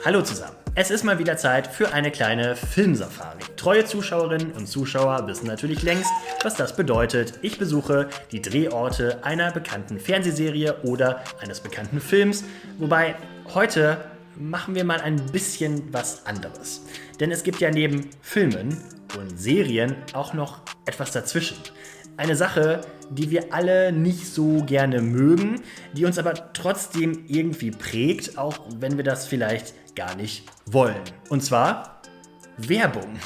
Hallo zusammen. Es ist mal wieder Zeit für eine kleine Filmsafari. Treue Zuschauerinnen und Zuschauer wissen natürlich längst, was das bedeutet. Ich besuche die Drehorte einer bekannten Fernsehserie oder eines bekannten Films. Wobei heute machen wir mal ein bisschen was anderes. Denn es gibt ja neben Filmen und Serien auch noch etwas dazwischen. Eine Sache, die wir alle nicht so gerne mögen, die uns aber trotzdem irgendwie prägt, auch wenn wir das vielleicht gar nicht wollen. Und zwar Werbung.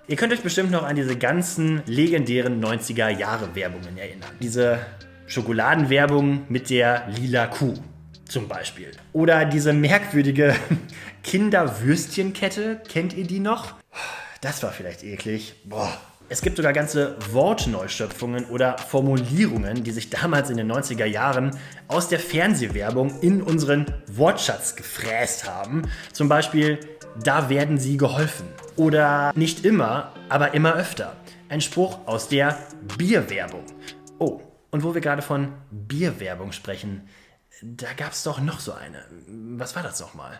Ihr könnt euch bestimmt noch an diese ganzen legendären 90er-Jahre-Werbungen erinnern. Diese Schokoladenwerbung mit der lila Kuh zum Beispiel. Oder diese merkwürdige Kinderwürstchenkette, kennt ihr die noch? Das war vielleicht eklig. Boah. Es gibt sogar ganze Wortneuschöpfungen oder Formulierungen, die sich damals in den 90er Jahren aus der Fernsehwerbung in unseren Wortschatz gefräst haben. Zum Beispiel, da werden sie geholfen. Oder nicht immer, aber immer öfter. Ein Spruch aus der Bierwerbung. Oh, und wo wir gerade von Bierwerbung sprechen, da gab es doch noch so eine. Was war das nochmal?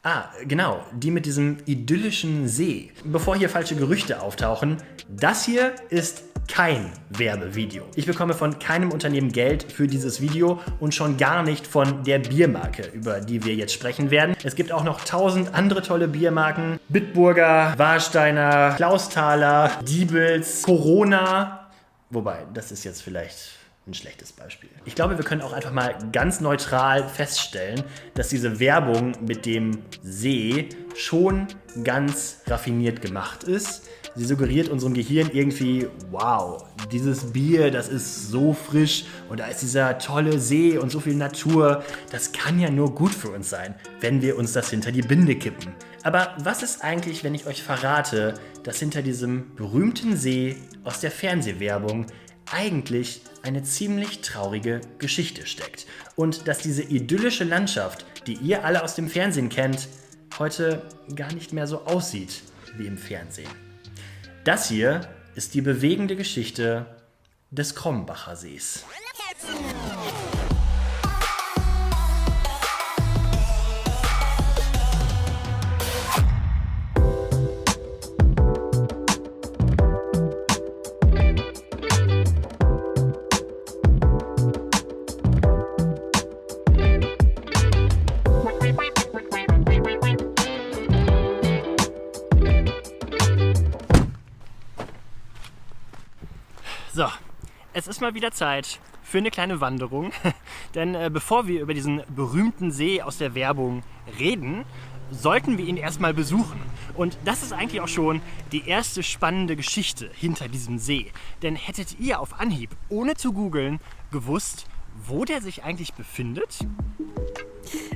Ah, genau, die mit diesem idyllischen See. Bevor hier falsche Gerüchte auftauchen, das hier ist kein Werbevideo. Ich bekomme von keinem Unternehmen Geld für dieses Video und schon gar nicht von der Biermarke, über die wir jetzt sprechen werden. Es gibt auch noch 1000 andere tolle Biermarken. Bitburger, Warsteiner, Klausthaler, Diebels, Corona. Wobei, das ist jetzt vielleicht ein schlechtes Beispiel. Ich glaube, wir können auch einfach mal ganz neutral feststellen, dass diese Werbung mit dem See schon ganz raffiniert gemacht ist. Sie suggeriert unserem Gehirn irgendwie, wow, dieses Bier, das ist so frisch und da ist dieser tolle See und so viel Natur. Das kann ja nur gut für uns sein, wenn wir uns das hinter die Binde kippen. Aber was ist eigentlich, wenn ich euch verrate, dass hinter diesem berühmten See aus der Fernsehwerbung eigentlich eine ziemlich traurige Geschichte steckt und dass diese idyllische Landschaft, die ihr alle aus dem Fernsehen kennt, heute gar nicht mehr so aussieht wie im Fernsehen. Das hier ist die bewegende Geschichte des Krombacher Sees. So, es ist mal wieder Zeit für eine kleine Wanderung, denn bevor wir über diesen berühmten See aus der Werbung reden, sollten wir ihn erstmal besuchen. Und das ist eigentlich auch schon die erste spannende Geschichte hinter diesem See. Denn hättet ihr auf Anhieb, ohne zu googeln, gewusst, wo der sich eigentlich befindet?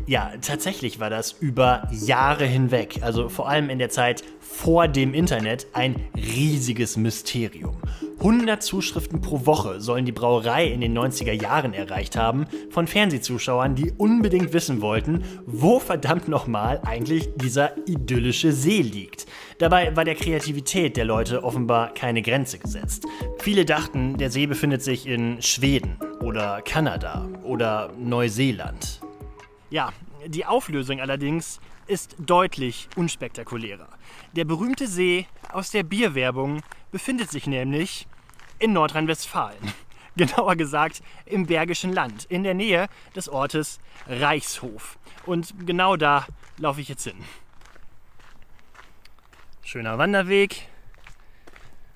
Ja, tatsächlich war das über Jahre hinweg, also vor allem in der Zeit vor dem Internet, ein riesiges Mysterium. 100 Zuschriften pro Woche sollen die Brauerei in den 90er Jahren erreicht haben von Fernsehzuschauern, die unbedingt wissen wollten, wo verdammt nochmal eigentlich dieser idyllische See liegt. Dabei war der Kreativität der Leute offenbar keine Grenze gesetzt. Viele dachten, der See befindet sich in Schweden oder Kanada oder Neuseeland. Ja, die Auflösung allerdings ist deutlich unspektakulärer. Der berühmte See aus der Bierwerbung befindet sich nämlich in Nordrhein-Westfalen. Genauer gesagt im Bergischen Land, in der Nähe des Ortes Reichshof. Und genau da laufe ich jetzt hin. Schöner Wanderweg,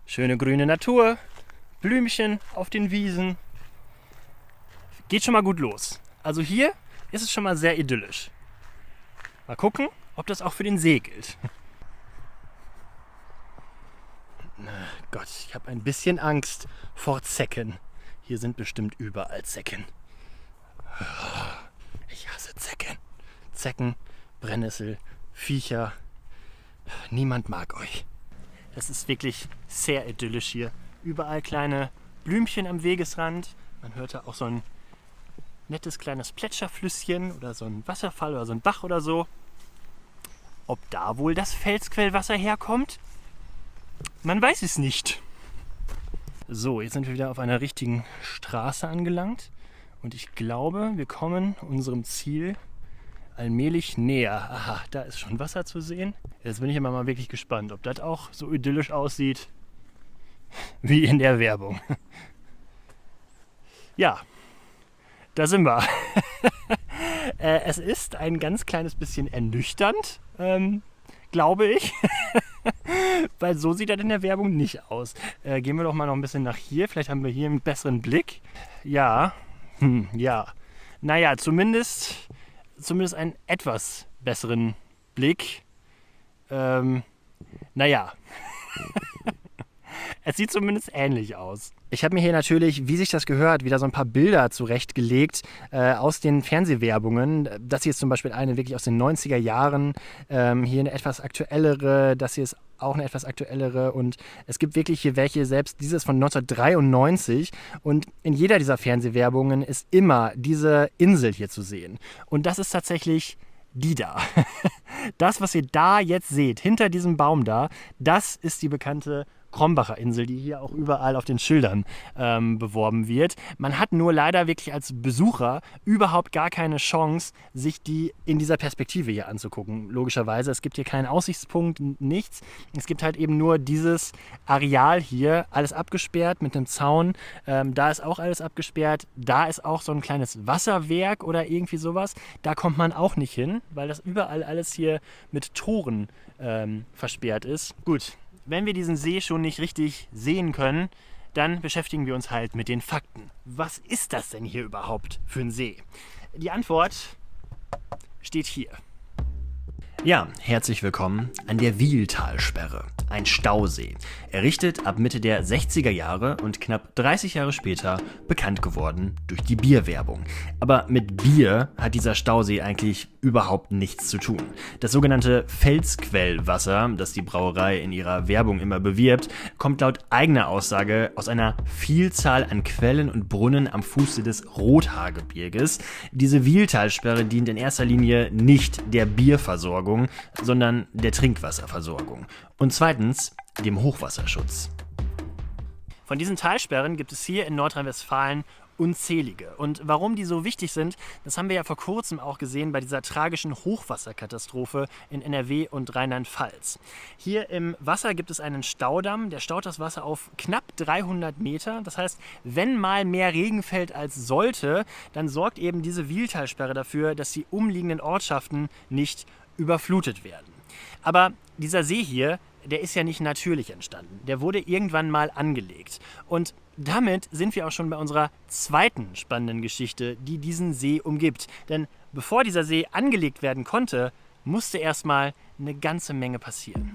schöne grüne Natur, Blümchen auf den Wiesen. Geht schon mal gut los. Also hier ist es schon mal sehr idyllisch. Mal gucken, ob das auch für den See gilt. Gott, ich habe ein bisschen Angst vor Zecken. Hier sind bestimmt überall Zecken. Ich hasse Zecken. Zecken, Brennnessel, Viecher. Niemand mag euch. Es ist wirklich sehr idyllisch hier. Überall kleine Blümchen am Wegesrand. Man hört da auch so ein nettes kleines Plätscherflüsschen oder so ein Wasserfall oder so ein Bach oder so. Ob da wohl das Felsquellwasser herkommt? Man weiß es nicht. So, jetzt sind wir wieder auf einer richtigen Straße angelangt und ich glaube, wir kommen unserem Ziel allmählich näher. Aha, da ist schon Wasser zu sehen. Jetzt bin ich immer mal wirklich gespannt, ob das auch so idyllisch aussieht wie in der Werbung. Ja, da sind wir. Es ist ein ganz kleines bisschen ernüchternd, glaube ich. Weil so sieht das in der Werbung nicht aus. Gehen wir doch mal noch ein bisschen nach hier. Vielleicht haben wir hier einen besseren Blick. Ja, ja. Naja, zumindest einen etwas besseren Blick. Naja. Es sieht zumindest ähnlich aus. Ich habe mir hier natürlich, wie sich das gehört, wieder so ein paar Bilder zurechtgelegt aus den Fernsehwerbungen. Das hier ist zum Beispiel eine wirklich aus den 90er Jahren. Hier eine etwas aktuellere, das hier ist auch eine etwas aktuellere. Und es gibt wirklich hier welche, selbst diese ist von 1993. Und in jeder dieser Fernsehwerbungen ist immer diese Insel hier zu sehen. Und das ist tatsächlich die da. Das, was ihr da jetzt seht, hinter diesem Baum da, das ist die bekannte Krombacher Insel, die hier auch überall auf den Schildern beworben wird. Man hat nur leider wirklich als Besucher überhaupt gar keine Chance, sich die in dieser Perspektive hier anzugucken. Logischerweise, es gibt hier keinen Aussichtspunkt, nichts. Es gibt halt eben nur dieses Areal hier, alles abgesperrt mit einem Zaun. Da ist auch alles abgesperrt. Da ist auch so ein kleines Wasserwerk oder irgendwie sowas. Da kommt man auch nicht hin, weil das überall alles hier mit Toren versperrt ist. Gut. Wenn wir diesen See schon nicht richtig sehen können, dann beschäftigen wir uns halt mit den Fakten. Was ist das denn hier überhaupt für ein See? Die Antwort steht hier. Ja, herzlich willkommen an der Wieltalsperre, ein Stausee, errichtet ab Mitte der 60er Jahre und knapp 30 Jahre später bekannt geworden durch die Bierwerbung. Aber mit Bier hat dieser Stausee eigentlich überhaupt nichts zu tun. Das sogenannte Felsquellwasser, das die Brauerei in ihrer Werbung immer bewirbt, kommt laut eigener Aussage aus einer Vielzahl an Quellen und Brunnen am Fuße des Rothaargebirges. Diese Wieltalsperre dient in erster Linie nicht der Bierversorgung, sondern der Trinkwasserversorgung. Und zweitens dem Hochwasserschutz. Von diesen Talsperren gibt es hier in Nordrhein-Westfalen unzählige. Und warum die so wichtig sind, das haben wir ja vor kurzem auch gesehen bei dieser tragischen Hochwasserkatastrophe in NRW und Rheinland-Pfalz. Hier im Wasser gibt es einen Staudamm, der staut das Wasser auf knapp 300 Meter. Das heißt, wenn mal mehr Regen fällt als sollte, dann sorgt eben diese Wieltalsperre dafür, dass die umliegenden Ortschaften nicht überflutet werden. Aber dieser See hier, der ist ja nicht natürlich entstanden. Der wurde irgendwann mal angelegt. Und damit sind wir auch schon bei unserer zweiten spannenden Geschichte, die diesen See umgibt. Denn bevor dieser See angelegt werden konnte, musste erstmal eine ganze Menge passieren.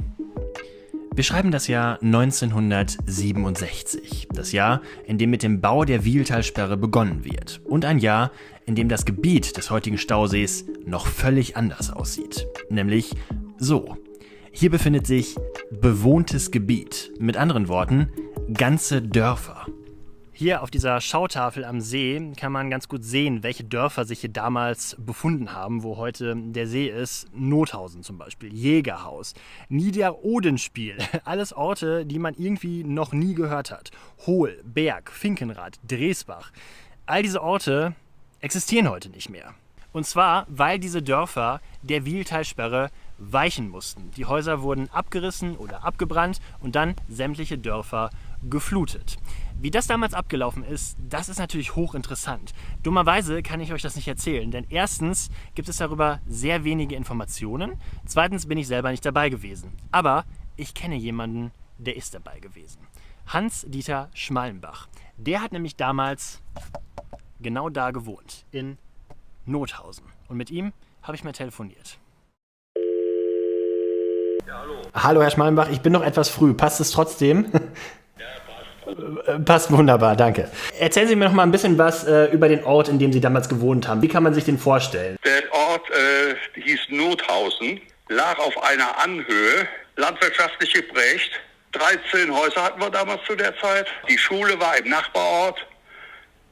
Wir schreiben das Jahr 1967, das Jahr, in dem mit dem Bau der Wieltalsperre begonnen wird und ein Jahr, in dem das Gebiet des heutigen Stausees noch völlig anders aussieht, nämlich so. Hier befindet sich bewohntes Gebiet, mit anderen Worten, ganze Dörfer. Hier auf dieser Schautafel am See kann man ganz gut sehen, welche Dörfer sich hier damals befunden haben, wo heute der See ist. Nothausen zum Beispiel, Jägerhaus, Niederodenspiel, alles Orte, die man irgendwie noch nie gehört hat. Hohl, Berg, Finkenrad, Dresbach. All diese Orte existieren heute nicht mehr. Und zwar, weil diese Dörfer der Wieltalsperre weichen mussten. Die Häuser wurden abgerissen oder abgebrannt und dann sämtliche Dörfer geflutet. Wie das damals abgelaufen ist, das ist natürlich hochinteressant. Dummerweise kann ich euch das nicht erzählen, denn erstens gibt es darüber sehr wenige Informationen, zweitens bin ich selber nicht dabei gewesen. Aber ich kenne jemanden, der ist dabei gewesen. Hans-Dieter Schmalenbach. Der hat nämlich damals genau da gewohnt, in Nothausen. Und mit ihm habe ich mal telefoniert. Ja, hallo. Hallo Herr Schmalenbach, ich bin noch etwas früh. Passt es trotzdem? Passt wunderbar, danke. Erzählen Sie mir noch mal ein bisschen was über den Ort, in dem Sie damals gewohnt haben. Wie kann man sich den vorstellen? Der Ort hieß Nothausen, lag auf einer Anhöhe, landwirtschaftlich geprägt. 13 Häuser hatten wir damals zu der Zeit. Die Schule war im Nachbarort.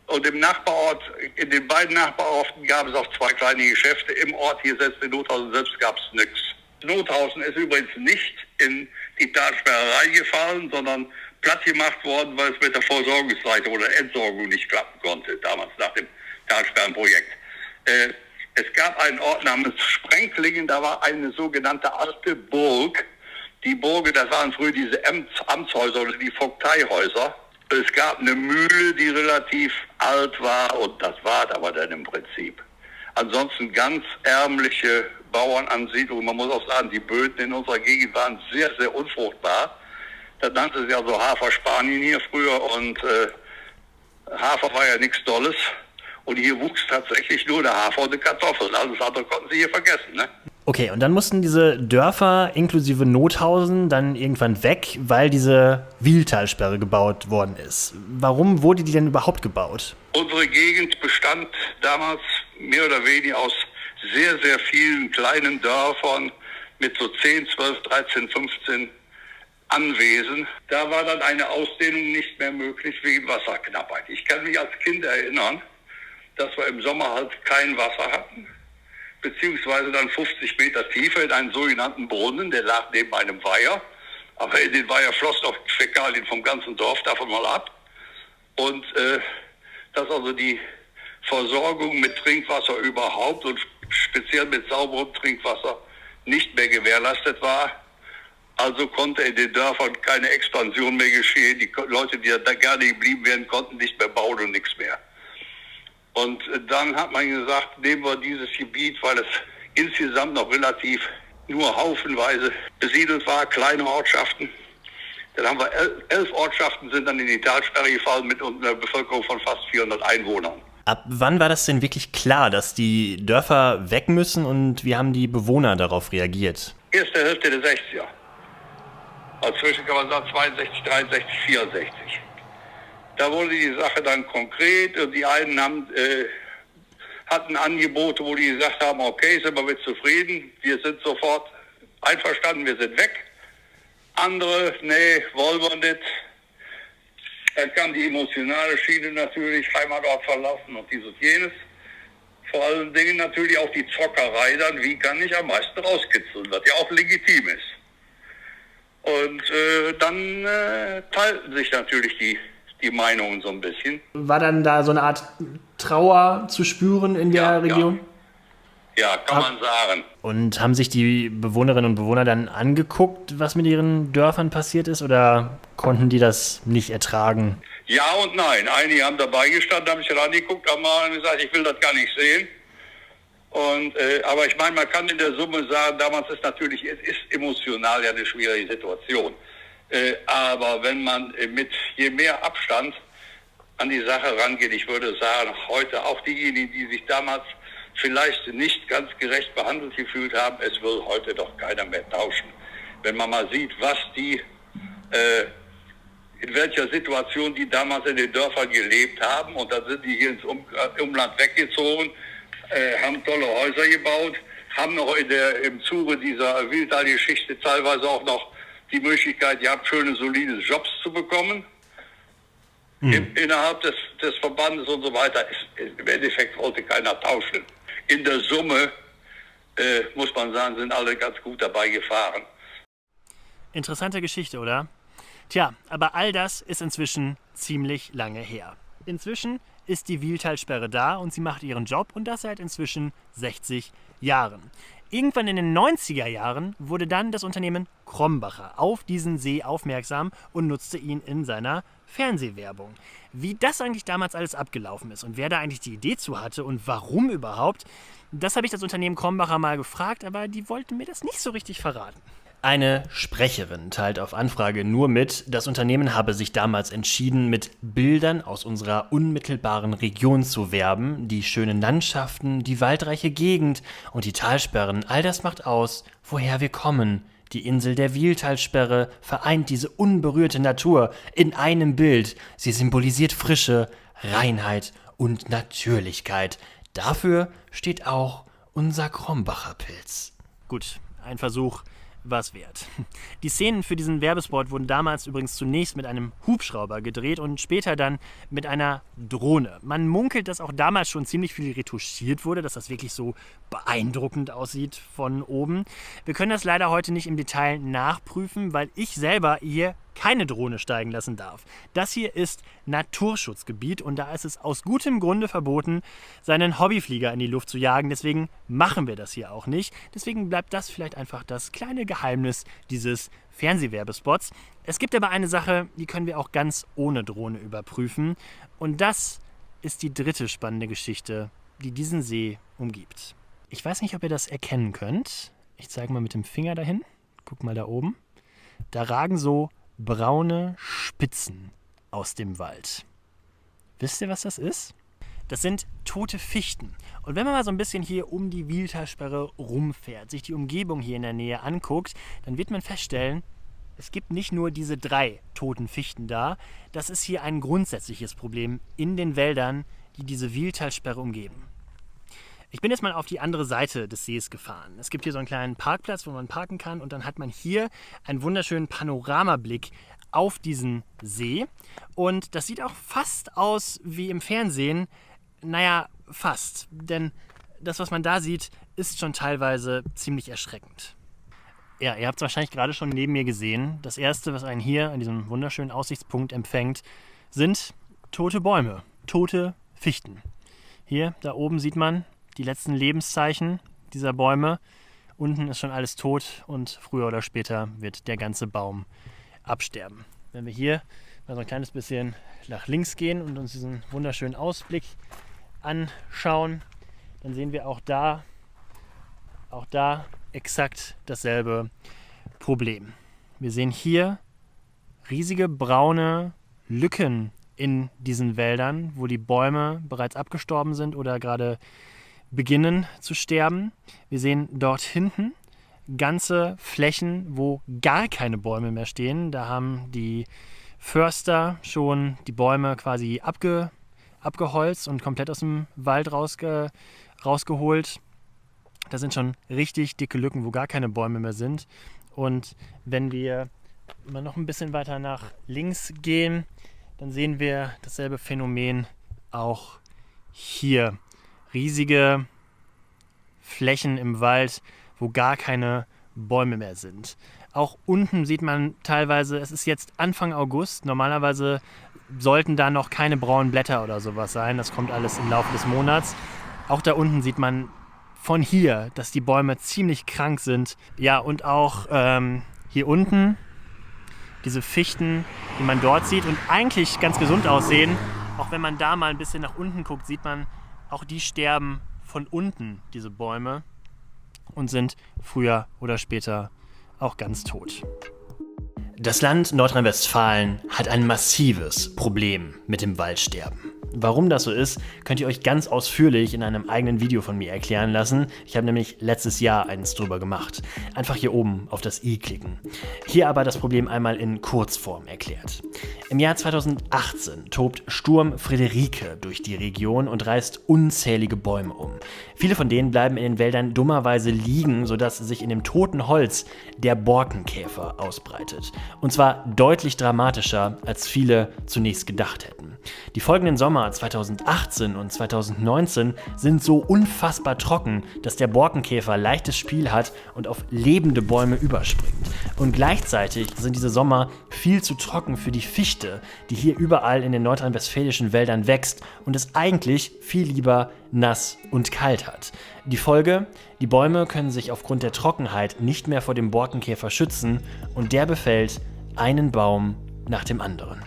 Und im Nachbarort, in den beiden Nachbarorten gab es auch 2 kleine Geschäfte. Im Ort hier selbst, in Nothausen selbst, gab es nichts. Nothausen ist übrigens nicht in die Talsperre reingefallen, sondern platt gemacht worden, weil es mit der Versorgungsseite oder Entsorgung nicht klappen konnte, damals nach dem Talsperrenprojekt. Es gab einen Ort namens Sprenklingen, da war eine sogenannte alte Burg. Die Burgen, das waren früher diese Amtshäuser oder die Vogteihäuser. Es gab eine Mühle, die relativ alt war und das war es aber dann im Prinzip. Ansonsten ganz ärmliche Bauernansiedlungen. Man muss auch sagen, die Böden in unserer Gegend waren sehr, sehr unfruchtbar. Das nannte sich ja so Hafer-Spanien hier früher und Hafer war ja nichts Dolles. Und hier wuchs tatsächlich nur der Hafer und die Kartoffeln. Alles andere konnten sie hier vergessen, ne? Okay, und dann mussten diese Dörfer inklusive Nothausen dann irgendwann weg, weil diese Wiehltalsperre gebaut worden ist. Warum wurde die denn überhaupt gebaut? Unsere Gegend bestand damals mehr oder weniger aus sehr, sehr vielen kleinen Dörfern mit so 10, 12, 13, 15 Anwesen. Da war dann eine Ausdehnung nicht mehr möglich wegen Wasserknappheit. Ich kann mich als Kind erinnern, dass wir im Sommer halt kein Wasser hatten, beziehungsweise dann 50 Meter tiefer in einen sogenannten Brunnen, der lag neben einem Weiher. Aber in den Weiher flossen auch Fäkalien vom ganzen Dorf davon mal ab. Und dass also die Versorgung mit Trinkwasser überhaupt und speziell mit sauberem Trinkwasser nicht mehr gewährleistet war. Also konnte in den Dörfern keine Expansion mehr geschehen. Die Leute, die da gerne geblieben wären, konnten nicht mehr bauen und nichts mehr. Und dann hat man gesagt, nehmen wir dieses Gebiet, weil es insgesamt noch relativ nur haufenweise besiedelt war, kleine Ortschaften. Dann haben wir 11 Ortschaften sind dann in die Talsperre gefallen mit einer Bevölkerung von fast 400 Einwohnern. Ab wann war das denn wirklich klar, dass die Dörfer weg müssen und wie haben die Bewohner darauf reagiert? Erste Hälfte der 60er. Dazwischen kann man sagen 62, 63, 64. Da wurde die Sache dann konkret und die einen hatten Angebote, wo die gesagt haben, okay, sind wir mit zufrieden, wir sind sofort einverstanden, wir sind weg. Andere, nee, wollen wir nicht. Dann kam die emotionale Schiene natürlich, Heimatort verlassen und dies und jenes. Vor allen Dingen natürlich auch die Zockerei dann, wie kann ich am meisten rauskitzeln, was ja auch legitim ist. Und dann teilten sich natürlich die Meinungen so ein bisschen. War dann da so eine Art Trauer zu spüren in der Region? Ja, kann man sagen. Und haben sich die Bewohnerinnen und Bewohner dann angeguckt, was mit ihren Dörfern passiert ist, oder konnten die das nicht ertragen? Ja und nein. Einige haben dabei gestanden, haben sich dann angeguckt, haben mal gesagt, ich will das gar nicht sehen. Und, aber ich meine, man kann in der Summe sagen, damals ist natürlich, es ist emotional ja eine schwierige Situation. Aber wenn man mit je mehr Abstand an die Sache rangeht, ich würde sagen, heute auch diejenigen, die sich damals vielleicht nicht ganz gerecht behandelt gefühlt haben, es will heute doch keiner mehr tauschen. Wenn man mal sieht, was die, in welcher Situation die damals in den Dörfern gelebt haben, und dann sind die hier ins Umland weggezogen, haben tolle Häuser gebaut, haben noch im Zuge dieser Wildtal-Geschichte teilweise auch noch die Möglichkeit gehabt, schöne, solide Jobs zu bekommen. Innerhalb des Verbandes und so weiter. Im Endeffekt wollte keiner tauschen. In der Summe, muss man sagen, sind alle ganz gut dabei gefahren. Interessante Geschichte, oder? Tja, aber all das ist inzwischen ziemlich lange her. Inzwischen ist die Wiehltalsperre da und sie macht ihren Job und das seit inzwischen 60 Jahren. Irgendwann in den 90er Jahren wurde dann das Unternehmen Krombacher auf diesen See aufmerksam und nutzte ihn in seiner Fernsehwerbung. Wie das eigentlich damals alles abgelaufen ist und wer da eigentlich die Idee zu hatte und warum überhaupt, das habe ich das Unternehmen Krombacher mal gefragt, aber die wollten mir das nicht so richtig verraten. Eine Sprecherin teilt auf Anfrage nur mit, das Unternehmen habe sich damals entschieden, mit Bildern aus unserer unmittelbaren Region zu werben. Die schönen Landschaften, die waldreiche Gegend und die Talsperren, all das macht aus, woher wir kommen. Die Insel der Wiehltalsperre vereint diese unberührte Natur in einem Bild. Sie symbolisiert Frische, Reinheit und Natürlichkeit. Dafür steht auch unser Krombacher Pilz. Gut, ein Versuch was wert. Die Szenen für diesen Werbespot wurden damals übrigens zunächst mit einem Hubschrauber gedreht und später dann mit einer Drohne. Man munkelt, dass auch damals schon ziemlich viel retuschiert wurde, dass das wirklich so beeindruckend aussieht von oben. Wir können das leider heute nicht im Detail nachprüfen, weil ich selber hier keine Drohne steigen lassen darf. Das hier ist Naturschutzgebiet und da ist es aus gutem Grunde verboten, seinen Hobbyflieger in die Luft zu jagen. Deswegen machen wir das hier auch nicht. Deswegen bleibt das vielleicht einfach das kleine Geheimnis dieses Fernsehwerbespots. Es gibt aber eine Sache, die können wir auch ganz ohne Drohne überprüfen. Und das ist die dritte spannende Geschichte, die diesen See umgibt. Ich weiß nicht, ob ihr das erkennen könnt. Ich zeige mal mit dem Finger dahin. Guck mal da oben. Da ragen so braune Spitzen aus dem Wald. Wisst ihr, was das ist? Das sind tote Fichten. Und wenn man mal so ein bisschen hier um die Wiehltalsperre rumfährt, sich die Umgebung hier in der Nähe anguckt, dann wird man feststellen, es gibt nicht nur diese 3 toten Fichten da. Das ist hier ein grundsätzliches Problem in den Wäldern, die diese Wiehltalsperre umgeben. Ich bin jetzt mal auf die andere Seite des Sees gefahren. Es gibt hier so einen kleinen Parkplatz, wo man parken kann und dann hat man hier einen wunderschönen Panoramablick auf diesen See. Und das sieht auch fast aus wie im Fernsehen. Naja, fast. Denn das, was man da sieht, ist schon teilweise ziemlich erschreckend. Ja, ihr habt es wahrscheinlich gerade schon neben mir gesehen. Das Erste, was einen hier an diesem wunderschönen Aussichtspunkt empfängt, sind tote Bäume, tote Fichten. Hier, da oben sieht man die letzten Lebenszeichen dieser Bäume. Unten ist schon alles tot und früher oder später wird der ganze Baum absterben. Wenn wir hier mal so ein kleines bisschen nach links gehen und uns diesen wunderschönen Ausblick anschauen, dann sehen wir auch da exakt dasselbe Problem. Wir sehen hier riesige braune Lücken in diesen Wäldern, wo die Bäume bereits abgestorben sind oder gerade beginnen zu sterben. Wir sehen dort hinten ganze Flächen, wo gar keine Bäume mehr stehen. Da haben die Förster schon die Bäume quasi abgeholzt und komplett aus dem Wald rausgeholt. Da sind schon richtig dicke Lücken, wo gar keine Bäume mehr sind. Und wenn wir mal noch ein bisschen weiter nach links gehen, dann sehen wir dasselbe Phänomen auch hier. Riesige Flächen im Wald, wo gar keine Bäume mehr sind. Auch unten sieht man teilweise, es ist jetzt Anfang August, normalerweise sollten da noch keine braunen Blätter oder sowas sein, das kommt alles im Laufe des Monats. Auch da unten sieht man von hier, dass die Bäume ziemlich krank sind. Ja, und auch hier unten diese Fichten, die man dort sieht und eigentlich ganz gesund aussehen. Auch wenn man da mal ein bisschen nach unten guckt, sieht man, auch die sterben von unten, diese Bäume, und sind früher oder später auch ganz tot. Das Land Nordrhein-Westfalen hat ein massives Problem mit dem Waldsterben. Warum das so ist, könnt ihr euch ganz ausführlich in einem eigenen Video von mir erklären lassen. Ich habe nämlich letztes Jahr eins drüber gemacht. Einfach hier oben auf das i klicken. Hier aber das Problem einmal in Kurzform erklärt. Im Jahr 2018 tobt Sturm Friederike durch die Region und reißt unzählige Bäume um. Viele von denen bleiben in den Wäldern dummerweise liegen, sodass sich in dem toten Holz der Borkenkäfer ausbreitet. Und zwar deutlich dramatischer, als viele zunächst gedacht hätten. Die folgenden Sommer 2018 und 2019 sind so unfassbar trocken, dass der Borkenkäfer leichtes Spiel hat und auf lebende Bäume überspringt. Und gleichzeitig sind diese Sommer viel zu trocken für die Fichte, die hier überall in den nordrhein-westfälischen Wäldern wächst und es eigentlich viel lieber nass und kalt hat. Die Folge: Die Bäume können sich aufgrund der Trockenheit nicht mehr vor dem Borkenkäfer schützen und der befällt einen Baum nach dem anderen.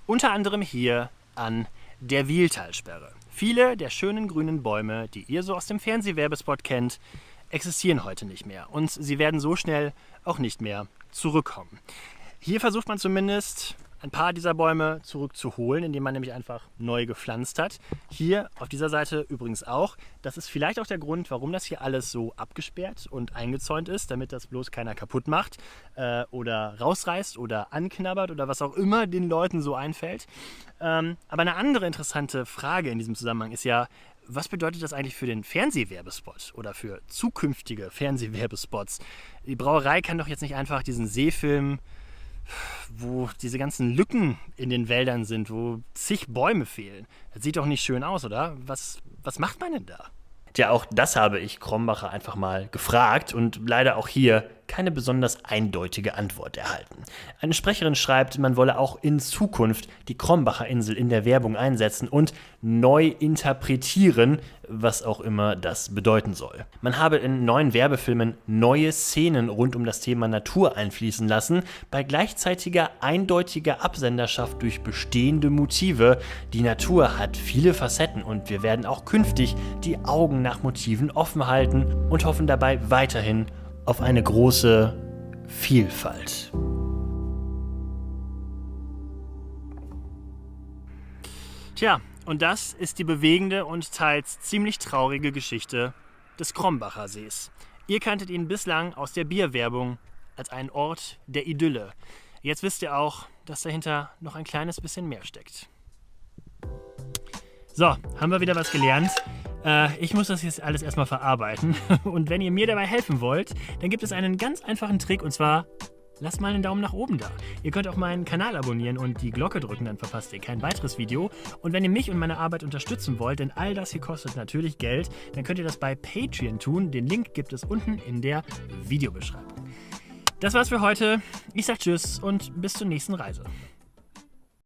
Unter anderem hier an der Wiehltalsperre. Viele der schönen grünen Bäume, die ihr so aus dem Fernsehwerbespot kennt, existieren heute nicht mehr und sie werden so schnell auch nicht mehr zurückkommen. Hier versucht man zumindest ein paar dieser Bäume zurückzuholen, indem man nämlich einfach neu gepflanzt hat. Hier auf dieser Seite übrigens auch. Das ist vielleicht auch der Grund, warum das hier alles so abgesperrt und eingezäunt ist, damit das bloß keiner kaputt macht oder rausreißt oder anknabbert oder was auch immer den Leuten so einfällt. Aber eine andere interessante Frage in diesem Zusammenhang ist ja, was bedeutet das eigentlich für den Fernsehwerbespot oder für zukünftige Fernsehwerbespots? Die Brauerei kann doch jetzt nicht einfach diesen See filmen, wo diese ganzen Lücken in den Wäldern sind, wo zig Bäume fehlen. Das sieht doch nicht schön aus, oder? Was macht man denn da? Tja, auch das habe ich Krombacher einfach mal gefragt und leider auch hier keine besonders eindeutige Antwort erhalten. Eine Sprecherin schreibt, man wolle auch in Zukunft die Krombacher Insel in der Werbung einsetzen und neu interpretieren, was auch immer das bedeuten soll. Man habe in neuen Werbefilmen neue Szenen rund um das Thema Natur einfließen lassen, bei gleichzeitiger eindeutiger Absenderschaft durch bestehende Motive. Die Natur hat viele Facetten und wir werden auch künftig die Augen nach Motiven offen halten und hoffen dabei weiterhin auf eine große Vielfalt. Tja, und das ist die bewegende und teils ziemlich traurige Geschichte des Krombacher Sees. Ihr kanntet ihn bislang aus der Bierwerbung als einen Ort der Idylle. Jetzt wisst ihr auch, dass dahinter noch ein kleines bisschen mehr steckt. So, haben wir wieder was gelernt. Ich muss das jetzt alles erstmal verarbeiten. Und wenn ihr mir dabei helfen wollt, dann gibt es einen ganz einfachen Trick, und zwar: lasst mal einen Daumen nach oben da. Ihr könnt auch meinen Kanal abonnieren und die Glocke drücken, dann verpasst ihr kein weiteres Video. Und wenn ihr mich und meine Arbeit unterstützen wollt, denn all das hier kostet natürlich Geld, dann könnt ihr das bei Patreon tun. Den Link gibt es unten in der Videobeschreibung. Das war's für heute. Ich sag Tschüss und bis zur nächsten Reise.